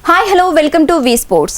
Hi hello welcome to V sports.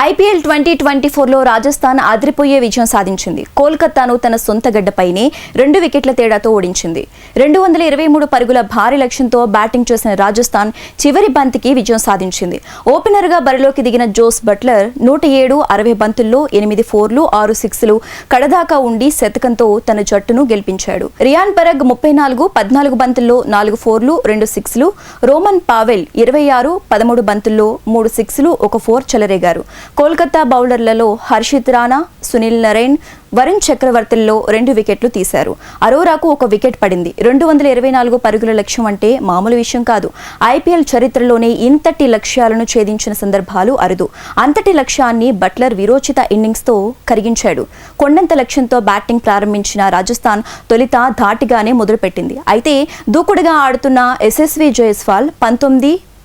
IPL 2024లో రాజస్థాన్ అదిరిపోయే విజయం సాధించింది. కోల్కతాను తన సొంత గడ్డపైనే 2 వికెట్ల తేడాతో ఓడించింది. 223 పరుగుల భారీ లక్ష్యంతో బ్యాటింగ్ చేసిన రాజస్థాన్ చివరి బంతికి విజయం సాధించింది. ఓపెనర్గా బరిలోకి దిగిన జోస్ బట్లర్ 107 60 బంతుల్లో 8 ఫోర్లు 6 సిక్స్లు కడదాకా ఉండి శతకంతో తన జట్టును గెలిపించాడు. రియాన్ పరగ్ 34 14 బంతుల్లో 4 ఫోర్లు 2 సిక్స్లు, రోమన్ పావెల్ 26 13 బంతుల్లో 3 సిక్స్లు 1 ఫోర్ చెలరేగారు. కోల్కతా బౌలర్లలో హర్షిత్ రాణా, సునీల్ నరైన్, వరుణ్ చక్రవర్తుల్లో 2 వికెట్లు తీశారు. అరోరాకు 1 వికెట్ పడింది. 224 పరుగుల లక్ష్యం అంటే మామూలు విషయం కాదు. ఐపీఎల్ చరిత్రలోనే ఇంతటి లక్ష్యాలను ఛేదించిన సందర్భాలు అరుదు. అంతటి లక్ష్యాన్ని బట్లర్ విరోచిత ఇన్నింగ్స్తో కరిగించాడు. కొండంత లక్ష్యంతో బ్యాటింగ్ ప్రారంభించిన రాజస్థాన్ తొలిత ధాటిగానే మొదలుపెట్టింది. అయితే దూకుడుగా ఆడుతున్న ఎస్ఎస్వి జైస్వాల్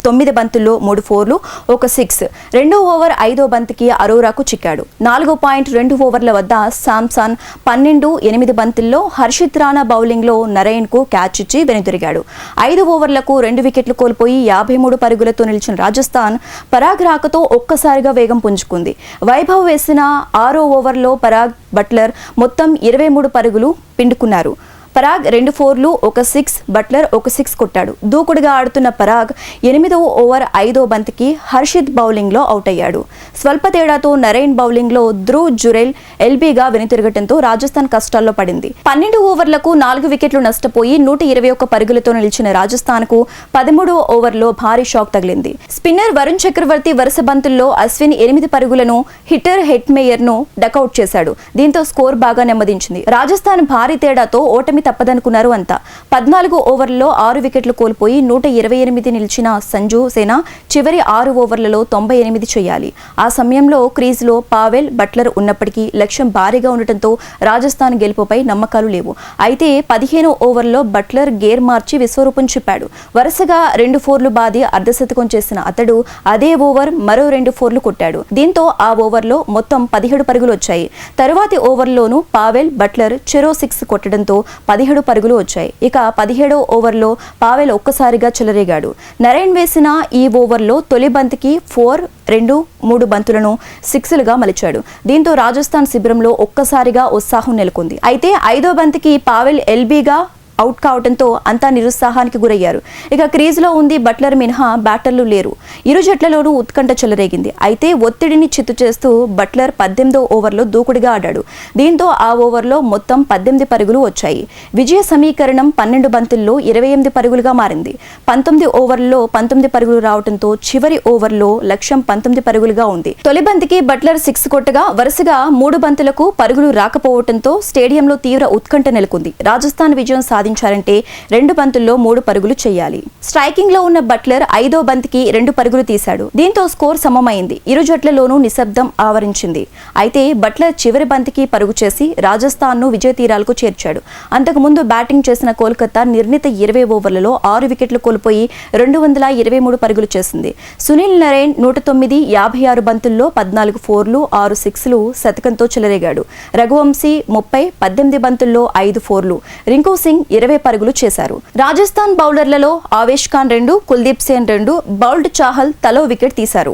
9 బంతుల్లో 3 ఫోర్లు 1 సిక్స్, 2వ ఓవర్ 5వ బంతికి అరోరాకు చిక్కాడు. 4.2 ఓవర్ల వద్ద శాంసన్ 8 బంతుల్లో హర్షిత్ రాణా బౌలింగ్లో నరైన్కు క్యాచ్ ఇచ్చి వెనుదిరిగాడు. 5 ఓవర్లకు 2 వికెట్లు కోల్పోయి 53 పరుగులతో నిలిచిన రాజస్థాన్ పరాగ్ రాకతో ఒక్కసారిగా వేగం పుంజుకుంది. వైభవ్ వేసిన 6వ ఓవర్లో పరాగ్, బట్లర్ మొత్తం 23 పరుగులు పిండుకున్నారు. పరాగ్ 2 ఫోర్లు 1 సిక్స్, బట్లర్ 1 సిక్స్ కొట్టాడు. దూకుడుగా ఆడుతున్న పరాగ్ 8వ ఓవర్ 5వ బంతికి హర్షిత్ బౌలింగ్లో అవుట్ అయ్యాడు. స్వల్ప తేడాతో నరైన్ బౌలింగ్లో ధ్రువ్ జురెల్ ఎల్బీగా వెనుతిరగటంతో రాజస్థాన్ కష్టాల్లో పడింది. 12 ఓవర్లకు 4 వికెట్లు నష్టపోయి 121 పరుగులతో నిలిచిన రాజస్థాన్కు 13వ ఓవర్లో భారీ షాక్ తగిలింది. స్పిన్నర్ వరుణ్ చక్రవర్తి వరుస బంతుల్లో అశ్విన్ 8 పరుగులను, హిట్టర్ హెట్మేయర్ను డకౌట్ చేశాడు. దీంతో స్కోర్ బాగా నెమ్మదించింది. రాజస్థాన్ భారీ తేడాతో ఓటమి తప్పదనుకున్నారు అంతా. 14 ఓవర్లలో 6 వికెట్లు కోల్పోయి 128 నిలిచిన సంజు సేన చివరి 6 ఓవర్లలో 98 చేయాలి. ఆ సమయంలో క్రీజ్లో పావెల్, బట్లర్ ఉన్నప్పటికీ లక్ష్యం భారీగా ఉండటంతో రాజస్థాన్ గెలుపుపై నమ్మకాలు లేవు. అయితే 15వ ఓవర్లో బట్లర్ గేర్ మార్చి విశ్వరూపం చూపాడు. వరుసగా 2 ఫోర్లు బాది అర్ధశతకం చేసిన అతడు అదే ఓవర్ మరో 2 ఫోర్లు కొట్టాడు. దీంతో ఆ ఓవర్లో మొత్తం 17 పరుగులు వచ్చాయి. తరువాతి ఓవర్లోనూ పావెల్, బట్లర్ చెరో 6 కొట్టడంతో 17 పరుగులు వచ్చాయి. ఇక 17వ ఓవర్లో పావెల్ ఒక్కసారిగా చెలరేగాడు. నరైన్ వేసిన ఈ ఓవర్లో తొలి బంతికి 4, 2, 3 బంతులను సిక్స్లుగా మలిచాడు. దీంతో రాజస్థాన్ శిబిరంలో ఒక్కసారిగా ఉత్సాహం నెలకొంది. అయితే 5వ బంతికి పావెల్ ఎల్బీగా అవుట్ కావడంతో అంతా నిరుత్సాహానికి గురయ్యారు. ఇక క్రీజ్లో ఉంది బట్లర్ మినహా బ్యాటర్లు లేరు. ఇరు జట్లలోనూ ఉత్కంఠ చెలరేగింది. అయితే ఒత్తిడిని చిత్తు చేస్తూ బట్లర్ 18వ ఓవర్లో దూకుడుగా ఆడాడు. దీంతో ఆ ఓవర్లో మొత్తం 18 పరుగులు వచ్చాయి. విజయ సమీకరణం 12 బంతుల్లో 28 పరుగులుగా మారింది. 19 ఓవర్లలో 19 పరుగులు రావడంతో చివరి ఓవర్లో లక్ష్యం 19 పరుగులుగా ఉంది. తొలి బంతికి బట్లర్ 6 కొట్టగా వరుసగా 3 బంతులకు పరుగులు రాకపోవడంతో స్టేడియంలో తీవ్ర ఉత్కంఠ నెలకొంది. రాజస్థాన్ విజయం సాధించాలంటే 2 బంతుల్లో 3 పరుగులు చేయాలి. స్ట్రైకింగ్ లో ఉన్న బట్లర్ 5వ బంతికి 2 పరుగులు తీశాడు. దీంతో స్కోర్ సమమైంది. ఇరు జట్లలోనూ నిశ్శబ్దం ఆవరించింది. అయితే బట్లర్ చివరి బంతికి పరుగు చేసి రాజస్థాన్ ను విజయ తీరాలకు చేర్చాడు. అంతకుముందు బ్యాటింగ్ చేసిన కోల్కతా నిర్ణీత 20 ఓవర్లలో 6 వికెట్లు కోల్పోయి 223 పరుగులు చేసింది. సునీల్ నరైన్ 109 56 బంతుల్లో 14 ఫోర్లు 6 సిక్స్లు శతకంతో చెలరేగాడు. రఘువంశీ 30 18 బంతుల్లో 5 ఫోర్లు, రింకు సింగ్ 20 పరుగులు చేశారు. రాజస్థాన్ బౌలర్లలో ఆవేష్ ఖాన్ 2, కుల్దీప్ సేన్ 2, బౌల్డ్ చాహల్ తలో వికెట్ తీశారు.